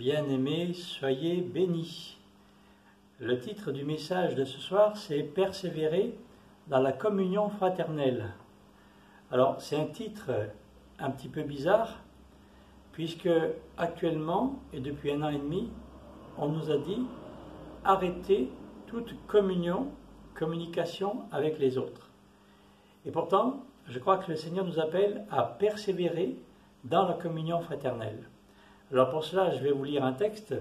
bien-aimés, soyez bénis. Le titre du message de ce soir, c'est « Persévérer dans la communion fraternelle ». Alors, c'est un titre un petit peu bizarre, puisque actuellement, et depuis 1 an et demi, on nous a dit « Arrêtez toute communication avec les autres ». Et pourtant, je crois que le Seigneur nous appelle à persévérer dans la communion fraternelle. Alors pour cela, je vais vous lire un texte.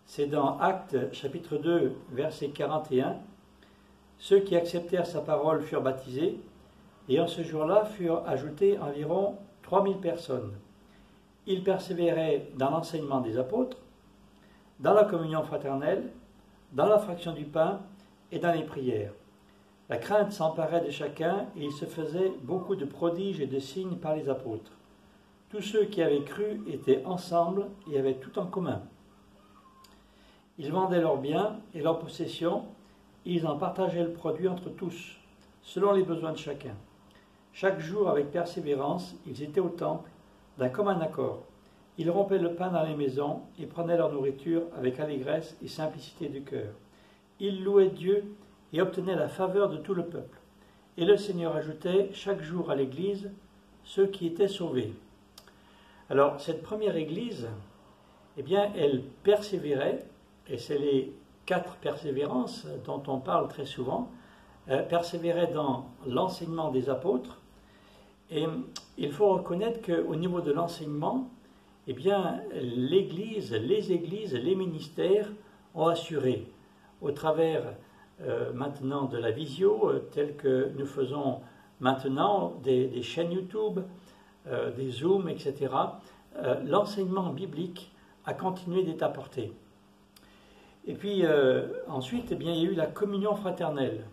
C'est dans Actes chapitre 2, verset 41. Ceux qui acceptèrent sa parole furent baptisés, et en ce jour-là furent ajoutées environ 3000 personnes. Ils persévéraient dans l'enseignement des apôtres, dans la communion fraternelle, dans la fraction du pain et dans les prières. La crainte s'emparait de chacun et il se faisait beaucoup de prodiges et de signes par les apôtres. Tous ceux qui avaient cru étaient ensemble et avaient tout en commun. Ils vendaient leurs biens et leurs possessions et ils en partageaient le produit entre tous, selon les besoins de chacun. Chaque jour, avec persévérance, ils étaient au temple, d'un commun accord. Ils rompaient le pain dans les maisons et prenaient leur nourriture avec allégresse et simplicité du cœur. Ils louaient Dieu et obtenaient la faveur de tout le peuple. Et le Seigneur ajoutait chaque jour à l'Église ceux qui étaient sauvés. Alors, cette première Église, eh bien, elle persévérait, et c'est les 4 persévérances dont on parle très souvent, persévérait dans l'enseignement des apôtres. Et il faut reconnaître qu'au niveau de l'enseignement, eh bien, l'Église, les églises, les ministères ont assuré, au travers maintenant de la visio, telle que nous faisons maintenant, des chaînes YouTube, des Zooms, etc., l'enseignement biblique a continué d'être apporté. Et puis ensuite, eh bien, il y a eu la communion fraternelle.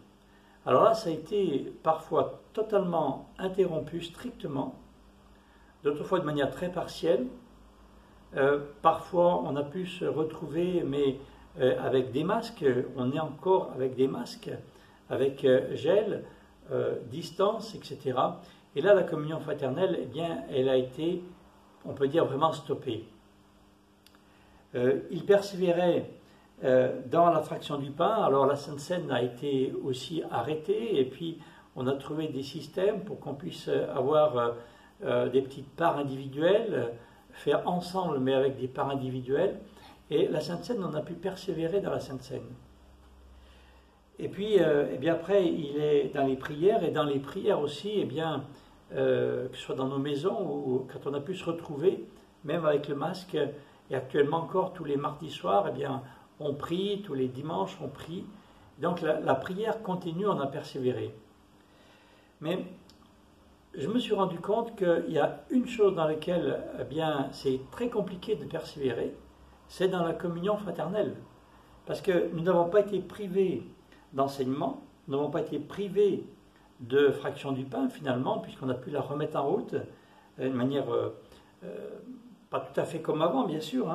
Alors là, ça a été parfois totalement interrompu, strictement, d'autres fois de manière très partielle. Parfois, on a pu se retrouver, mais avec des masques, on est encore avec des masques, avec gel, distance, etc. Et là, la communion fraternelle, eh bien, elle a été, on peut dire, vraiment stoppée. Il persévérait dans la fraction du pain. Alors la Sainte Seine a été aussi arrêtée, et puis on a trouvé des systèmes pour qu'on puisse avoir des petites parts individuelles, faire ensemble, mais avec des parts individuelles. Et la Sainte Seine, on a pu persévérer dans la Sainte Seine. Et puis, eh bien après, il est dans les prières, et dans les prières aussi, eh bien, que ce soit dans nos maisons ou quand on a pu se retrouver, même avec le masque, et actuellement encore tous les mardis soirs, eh bien, on prie, tous les dimanches on prie. Donc la prière continue, on a persévéré. Mais je me suis rendu compte qu'il y a une chose dans laquelle, eh bien, c'est très compliqué de persévérer, c'est dans la communion fraternelle. Parce que nous n'avons pas été privés d'enseignement, nous n'avons pas été privés de fraction du pain finalement, puisqu'on a pu la remettre en route d'une manière pas tout à fait comme avant, bien sûr.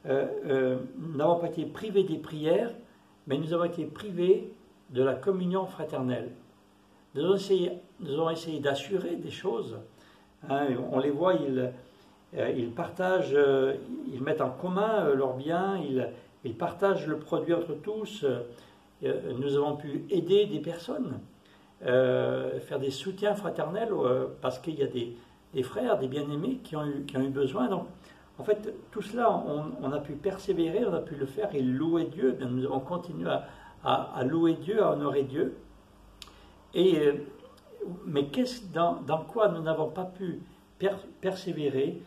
Nous n'avons pas été privés des prières, mais nous avons été privés de la communion fraternelle. Nous avons essayé d'assurer des choses. On les voit, ils partagent, ils mettent en commun leurs biens, ils partagent le produit entre tous. Nous avons pu aider des personnes, faire des soutiens fraternels, parce qu'il y a des frères, des bien-aimés qui ont eu besoin. Donc, en fait, tout cela, on a pu persévérer, on a pu le faire et louer Dieu. Nous avons continué à louer Dieu, à honorer Dieu. Mais dans quoi nous n'avons pas pu persévérer?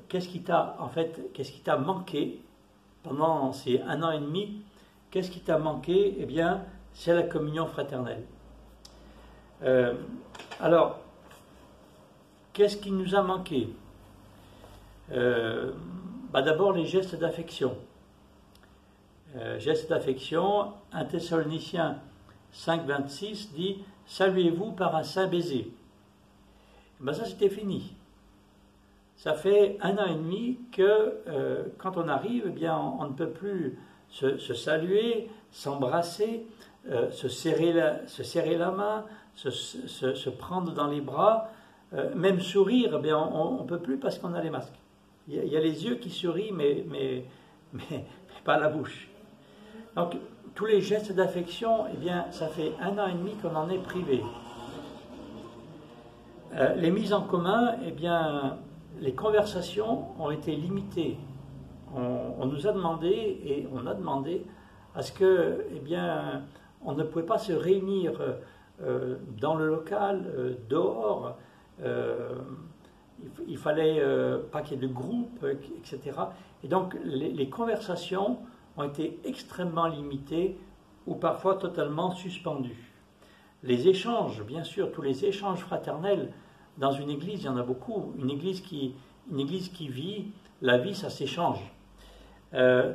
Qu'est-ce qui t'a manqué pendant ces 1 an et demi? Qu'est-ce qui t'a manqué? Eh bien, c'est la communion fraternelle. Alors, qu'est-ce qui nous a manqué? D'abord les gestes d'affection. Gestes d'affection, 1 Thessaloniciens 5, 26 dit « Saluez-vous par un saint baiser ». Ça, c'était fini. Ça fait 1 an et demi que quand on arrive, eh bien, on ne peut plus se saluer, s'embrasser, se serrer la main, se prendre dans les bras, même sourire, eh bien, on ne peut plus parce qu'on a les masques. Il y a les yeux qui sourient, mais pas la bouche. Donc, tous les gestes d'affection, eh bien, ça fait 1 an et demi qu'on en est privé. Les mises en commun, eh bien, les conversations ont été limitées. On nous a demandé, et on a demandé, à ce que, eh bien, on ne pouvait pas se réunir dans le local, dehors. Il fallait pas qu'il y ait de groupe, etc. Et donc, les conversations ont été extrêmement limitées ou parfois totalement suspendues. Les échanges, bien sûr, tous les échanges fraternels dans une église, il y en a beaucoup. Une église qui vit, la vie, ça s'échange.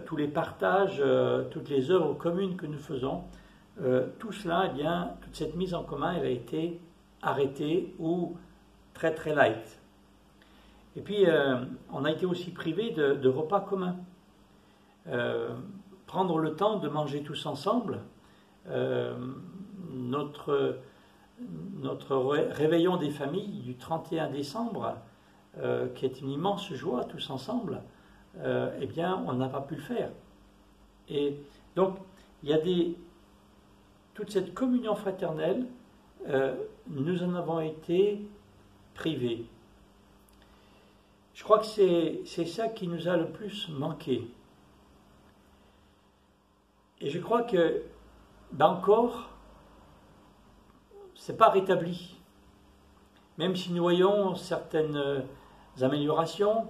Tous les partages, toutes les œuvres communes que nous faisons, tout cela, eh bien, toute cette mise en commun, elle a été arrêtée ou très très light. Et puis, on a été aussi privé de repas communs. Prendre le temps de manger tous ensemble, notre réveillon des familles du 31 décembre, qui est une immense joie tous ensemble, eh bien, on n'a pas pu le faire. Et donc, il y a toute cette communion fraternelle, nous en avons été privés. Je crois que c'est ça qui nous a le plus manqué. Et je crois que, encore, ce n'est pas rétabli. Même si nous voyons certaines améliorations,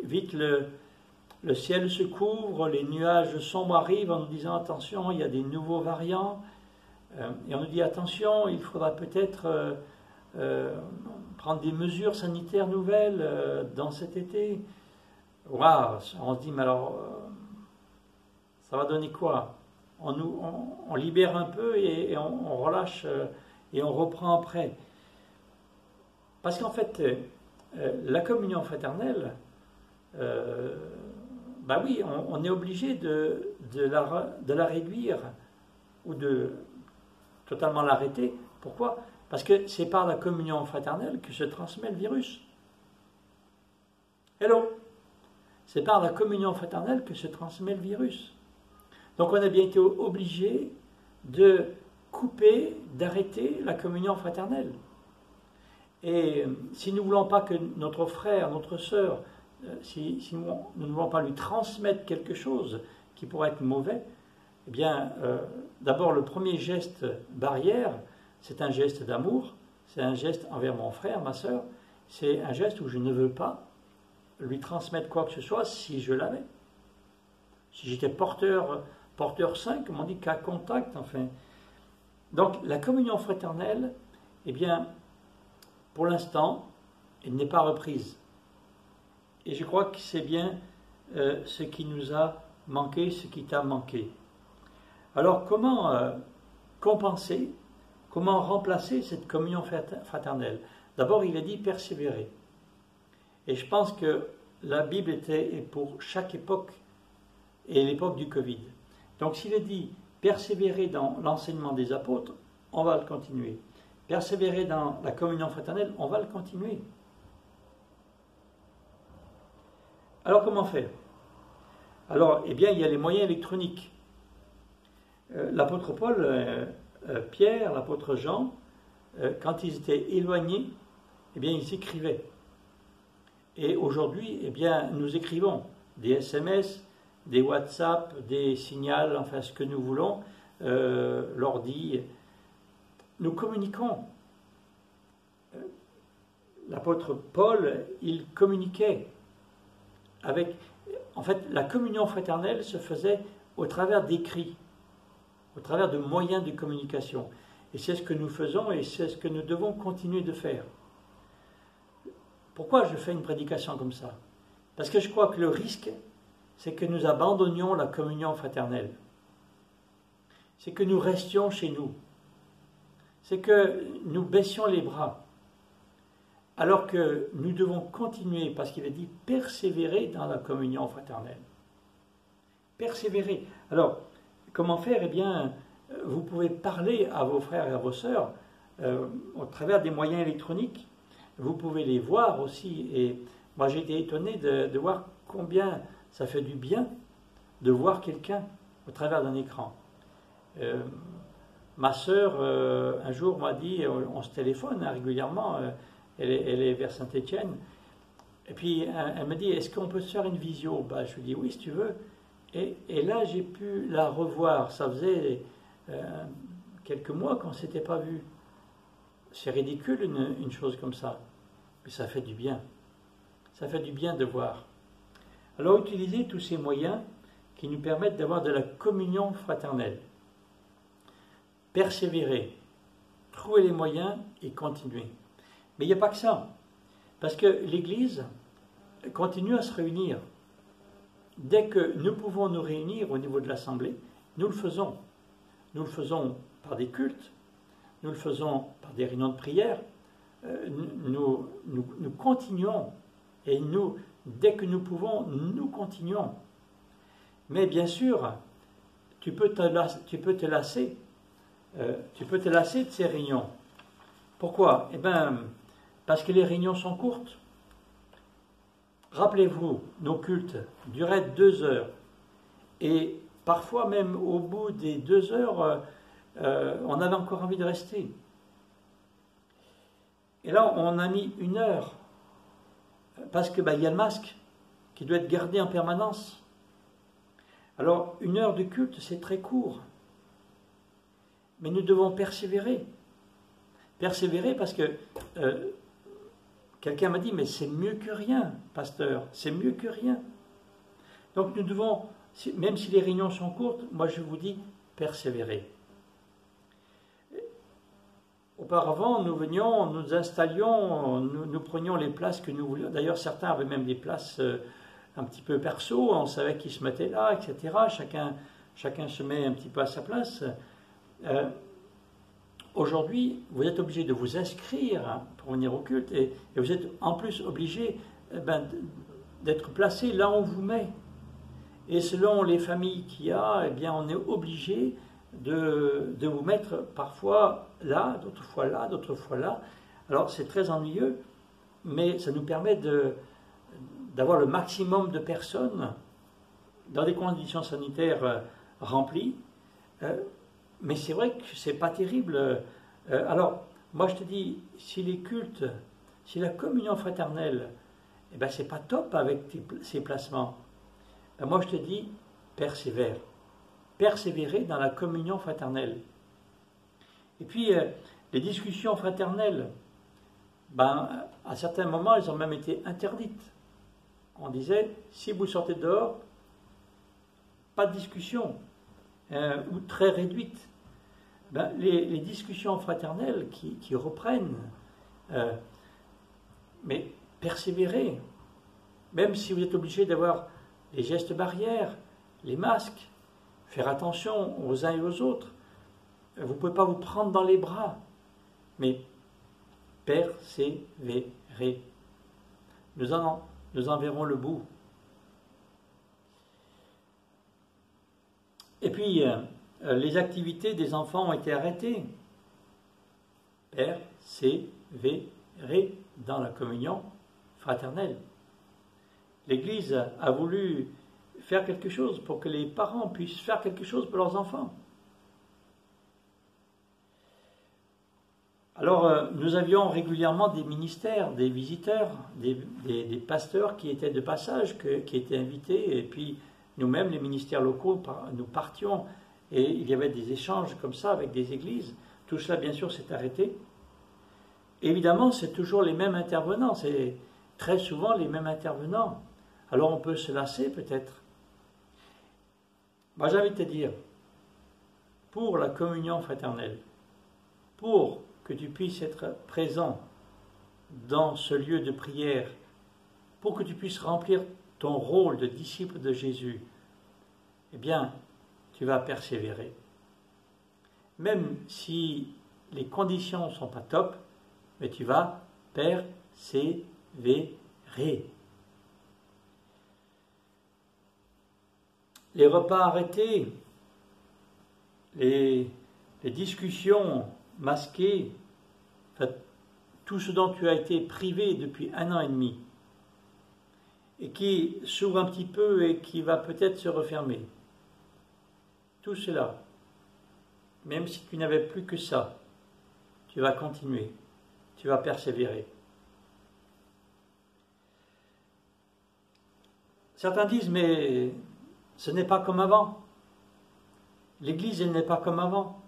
vite le ciel se couvre, les nuages sombres arrivent en nous disant attention, il y a des nouveaux variants. Et on nous dit attention, il faudra peut-être prendre des mesures sanitaires nouvelles dans cet été. Waouh, on se dit mais alors ça va donner quoi? On libère un peu et on relâche et on reprend après. Parce qu'en fait, la communion fraternelle, bah oui, on est obligé de la réduire ou de totalement l'arrêter. Pourquoi? Parce que c'est par la communion fraternelle que se transmet le virus. Hello! C'est par la communion fraternelle que se transmet le virus. Donc on a bien été obligé de couper, d'arrêter la communion fraternelle. Et si nous ne voulons pas que notre frère, notre sœur, si nous ne voulons pas lui transmettre quelque chose qui pourrait être mauvais, eh bien, d'abord le premier geste barrière, c'est un geste d'amour, c'est un geste envers mon frère, ma sœur, c'est un geste où je ne veux pas lui transmettre quoi que ce soit si je l'avais. Si j'étais porteur sain, comme on dit, cas contact, enfin. Donc la communion fraternelle, eh bien, pour l'instant, elle n'est pas reprise. Et je crois que c'est bien ce qui nous a manqué, ce qui t'a manqué. Alors comment compenser, comment remplacer cette communion fraternelle? D'abord, il a dit persévérer. Et je pense que la Bible est pour chaque époque et l'époque du Covid. Donc s'il a dit persévérer dans l'enseignement des apôtres, on va le continuer. Persévérer dans la communion fraternelle, on va le continuer. Alors comment faire? Alors, eh bien, il y a les moyens électroniques. L'apôtre Paul, Pierre, l'apôtre Jean, quand ils étaient éloignés, eh bien, ils écrivaient. Et aujourd'hui, eh bien, nous écrivons des SMS, des WhatsApp, des signals, enfin ce que nous voulons, l'ordi. Nous communiquons. L'apôtre Paul, il communiquait avec... En fait, la communion fraternelle se faisait au travers d'écrits, au travers de moyens de communication. Et c'est ce que nous faisons et c'est ce que nous devons continuer de faire. Pourquoi je fais une prédication comme ça? Parce que je crois que le risque, c'est que nous abandonnions la communion fraternelle. C'est que nous restions chez nous. C'est que nous baissions les bras. Alors que nous devons continuer, parce qu'il a dit persévérer dans la communion fraternelle. Persévérer. Alors, comment faire? Eh bien, vous pouvez parler à vos frères et à vos sœurs au travers des moyens électroniques. Vous pouvez les voir aussi. Et Moi, j'ai été étonné de voir combien ça fait du bien de voir quelqu'un au travers d'un écran. Ma sœur, un jour, m'a dit, on se téléphone régulièrement, elle est vers Saint-Étienne, et puis elle me dit, est-ce qu'on peut se faire une visio? Je lui dis, oui, si tu veux. Et là, j'ai pu la revoir. Ça faisait quelques mois qu'on ne s'était pas vu. C'est ridicule, une chose comme ça. Mais ça fait du bien. Ça fait du bien de voir. Alors, utilisez tous ces moyens qui nous permettent d'avoir de la communion fraternelle. Persévérer, trouver les moyens et continuer. Mais il n'y a pas que ça. Parce que l'Église continue à se réunir. Dès que nous pouvons nous réunir au niveau de l'Assemblée, nous le faisons. Nous le faisons par des cultes, nous le faisons par des réunions de prière. Nous continuons. Et nous, dès que nous pouvons, nous continuons. Mais bien sûr, tu peux te lasser. Tu peux te lasser de ces réunions. Pourquoi? Parce que les réunions sont courtes. Rappelez-vous, nos cultes duraient 2 heures. Et parfois même au bout des 2 heures, on avait encore envie de rester. Et là, on a mis 1 heure. Parce que y a le masque qui doit être gardé en permanence. Alors, 1 heure de culte, c'est très court. Mais nous devons persévérer. Persévérer parce que quelqu'un m'a dit, mais c'est mieux que rien, pasteur, c'est mieux que rien. Donc nous devons, même si les réunions sont courtes, moi je vous dis, persévérer. Auparavant, nous venions, nous installions, nous prenions les places que nous voulions. D'ailleurs, certains avaient même des places un petit peu perso, on savait qui se mettait là, etc. Chacun se met un petit peu à sa place. Aujourd'hui, vous êtes obligé de vous inscrire pour venir au culte et vous êtes en plus obligé d'être placé là où on vous met. Et selon les familles qu'il y a, on est obligé de vous mettre parfois là, d'autres fois là, d'autres fois là. Alors c'est très ennuyeux, mais ça nous permet d'avoir le maximum de personnes dans des conditions sanitaires remplies. Mais c'est vrai que c'est pas terrible. Alors, moi je te dis, si les cultes, si la communion fraternelle, c'est pas top avec ces placements, moi je te dis, persévère. Persévérer dans la communion fraternelle. Et puis, les discussions fraternelles, à certains moments, elles ont même été interdites. On disait, si vous sortez dehors, pas de discussion, ou très réduite. Les discussions fraternelles qui reprennent, mais persévérez, même si vous êtes obligé d'avoir les gestes barrières, les masques, faire attention aux uns et aux autres. Vous ne pouvez pas vous prendre dans les bras, mais persévérez. Nous en verrons le bout. Et puis, les activités des enfants ont été arrêtées. Persévérer dans la communion fraternelle. L'Église a voulu faire quelque chose pour que les parents puissent faire quelque chose pour leurs enfants. Alors, nous avions régulièrement des ministères, des visiteurs, des pasteurs qui étaient de passage, qui étaient invités, et puis nous-mêmes, les ministères locaux, nous partions, et il y avait des échanges comme ça avec des églises. Tout cela, bien sûr, s'est arrêté. Évidemment, c'est toujours les mêmes intervenants, c'est très souvent les mêmes intervenants. Alors, on peut se lasser peut-être. J'ai envie de te dire, pour la communion fraternelle, pour que tu puisses être présent dans ce lieu de prière, pour que tu puisses remplir ton rôle de disciple de Jésus, tu vas persévérer. Même si les conditions ne sont pas top, mais tu vas persévérer. Les repas arrêtés, les discussions masquées, tout ce dont tu as été privé depuis 1 an et demi, et qui s'ouvre un petit peu et qui va peut-être se refermer. Tout cela, même si tu n'avais plus que ça, tu vas continuer, tu vas persévérer. Certains disent, mais ce n'est pas comme avant. L'Église, elle n'est pas comme avant.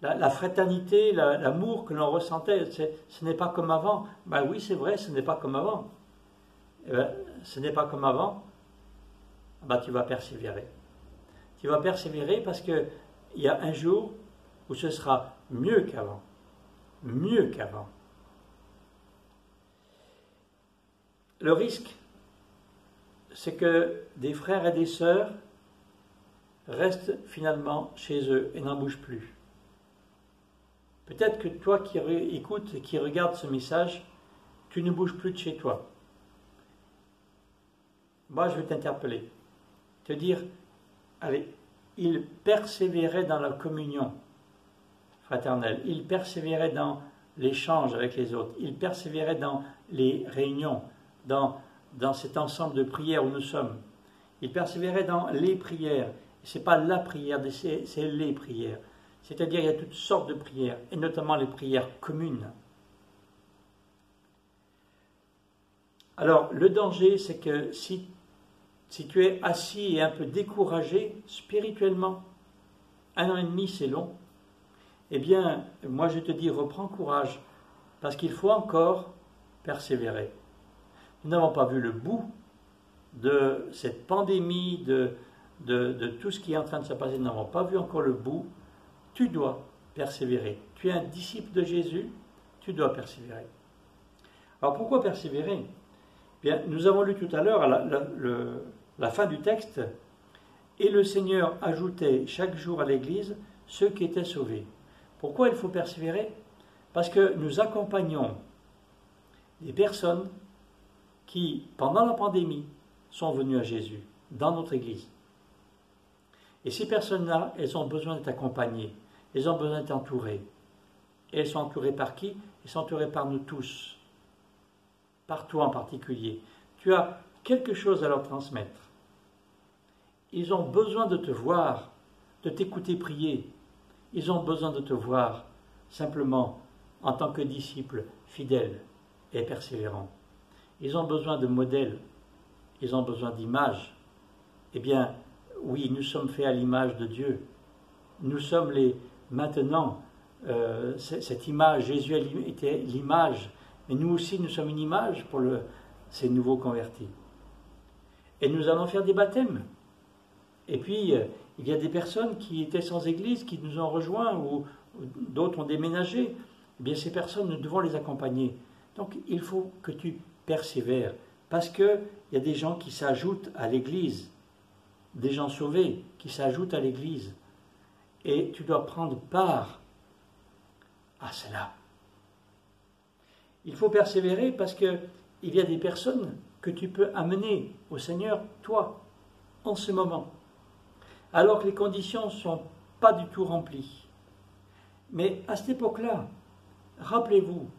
La fraternité, l'amour que l'on ressentait, ce n'est pas comme avant. Ben oui, c'est vrai, ce n'est pas comme avant. Ce n'est pas comme avant. Ben, tu vas persévérer. Tu vas persévérer parce qu'il y a un jour où ce sera mieux qu'avant. Mieux qu'avant. Le risque, c'est que des frères et des sœurs restent finalement chez eux et n'en bougent plus. Peut-être que toi qui écoutes et qui regardes ce message, tu ne bouges plus de chez toi. Moi, je vais t'interpeller, te dire, allez, il persévérait dans la communion fraternelle, il persévérait dans l'échange avec les autres, il persévérait dans les réunions, dans cet ensemble de prières où nous sommes. Il persévérait dans les prières. Ce n'est pas la prière, c'est les prières. C'est-à-dire il y a toutes sortes de prières, et notamment les prières communes. Alors, le danger, c'est que si tu es assis et un peu découragé spirituellement, 1 an et demi, c'est long, eh bien, moi je te dis, reprends courage, parce qu'il faut encore persévérer. Nous n'avons pas vu le bout de cette pandémie, de tout ce qui est en train de se passer. Nous n'avons pas vu encore le bout. Tu dois persévérer. Tu es un disciple de Jésus, tu dois persévérer. Alors pourquoi persévérer ? Bien, nous avons lu tout à l'heure, à la fin du texte, « Et le Seigneur ajoutait chaque jour à l'Église ceux qui étaient sauvés. » Pourquoi il faut persévérer ? Parce que nous accompagnons des personnes qui, pendant la pandémie, sont venues à Jésus, dans notre Église. Et ces personnes-là, elles ont besoin d'être accompagnées, elles ont besoin d'être entourées. Et elles sont entourées par qui ? Elles sont entourées par nous tous, par toi en particulier. Tu as quelque chose à leur transmettre. Ils ont besoin de te voir, de t'écouter prier. Ils ont besoin de te voir simplement en tant que disciple fidèle et persévérant. Ils ont besoin de modèles, ils ont besoin d'images. Eh bien, oui, nous sommes faits à l'image de Dieu. Nous sommes maintenant, cette image, Jésus était l'image, mais nous aussi, nous sommes une image pour ces nouveaux convertis. Et nous allons faire des baptêmes. Et puis, il y a des personnes qui étaient sans église, qui nous ont rejoints, ou d'autres ont déménagé. Eh bien, ces personnes, nous devons les accompagner. Donc, il faut que tu persévères, parce qu'il y a des gens qui s'ajoutent à l'église, des gens sauvés qui s'ajoutent à l'église. Et tu dois prendre part à cela. Il faut persévérer parce qu'il y a des personnes que tu peux amener au Seigneur, toi, en ce moment, alors que les conditions ne sont pas du tout remplies. Mais à cette époque-là, rappelez-vous,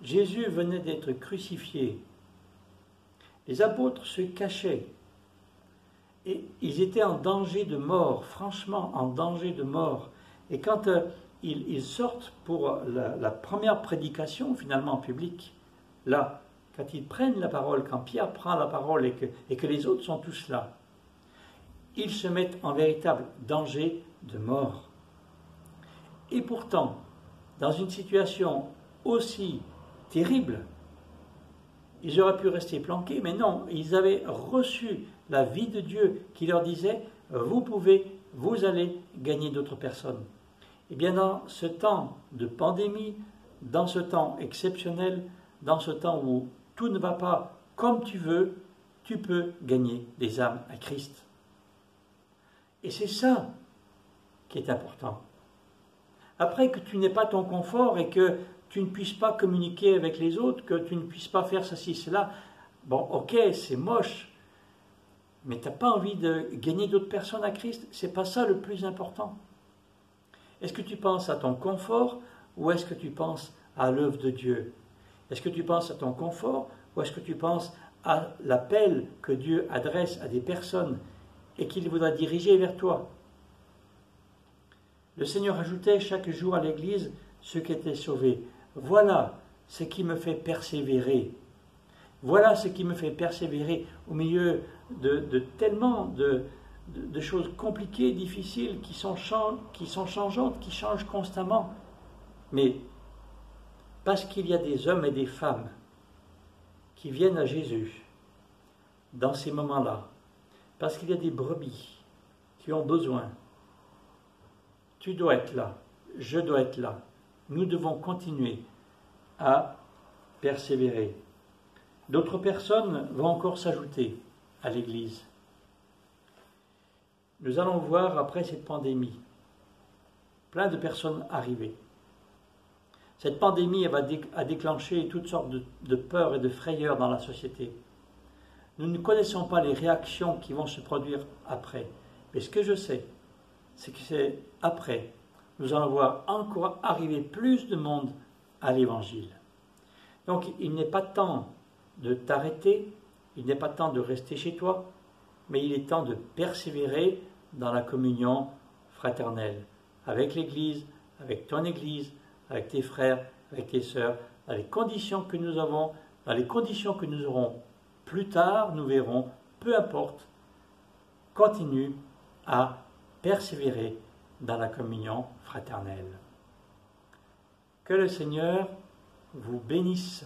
Jésus venait d'être crucifié. Les apôtres se cachaient. Et ils étaient en danger de mort, franchement en danger de mort. Et quand ils sortent pour la première prédication, finalement en public, là, quand ils prennent la parole, quand Pierre prend la parole et que les autres sont tous là, ils se mettent en véritable danger de mort. Et pourtant, dans une situation aussi terrible, ils auraient pu rester planqués, mais non, ils avaient reçu la vie de Dieu qui leur disait « vous allez gagner d'autres personnes ». Et bien dans ce temps de pandémie, dans ce temps exceptionnel, dans ce temps où tout ne va pas comme tu veux, tu peux gagner des âmes à Christ. Et c'est ça qui est important. Après que tu n'aies pas ton confort et que tu ne puisses pas communiquer avec les autres, que tu ne puisses pas faire ceci, cela, bon, ok, c'est moche, mais tu n'as pas envie de gagner d'autres personnes à Christ, c'est pas ça le plus important. Est-ce que tu penses à ton confort ou est-ce que tu penses à l'œuvre de Dieu ? Est-ce que tu penses à ton confort ou est-ce que tu penses à l'appel que Dieu adresse à des personnes et qu'il voudra diriger vers toi. Le Seigneur ajoutait chaque jour à l'Église ceux qui étaient sauvés. Voilà ce qui me fait persévérer. Voilà ce qui me fait persévérer au milieu de tellement de choses compliquées, difficiles, qui sont changeantes, qui changent constamment. Mais parce qu'il y a des hommes et des femmes qui viennent à Jésus dans ces moments-là, parce qu'il y a des brebis qui ont besoin, tu dois être là, je dois être là. Nous devons continuer à persévérer. D'autres personnes vont encore s'ajouter à l'Église. Nous allons voir après cette pandémie, plein de personnes arrivées. Cette pandémie a déclenché toutes sortes de peurs et de frayeurs dans la société. Nous ne connaissons pas les réactions qui vont se produire après. Mais ce que je sais, c'est que c'est après, nous allons voir encore arriver plus de monde à l'Évangile. Donc il n'est pas temps de t'arrêter, il n'est pas temps de rester chez toi, mais il est temps de persévérer dans la communion fraternelle, avec l'Église, avec ton Église, avec tes frères, avec tes sœurs, dans les conditions que nous avons, dans les conditions que nous aurons plus tard, nous verrons, peu importe, continue à persévérer dans la communion fraternelle. Que le Seigneur vous bénisse.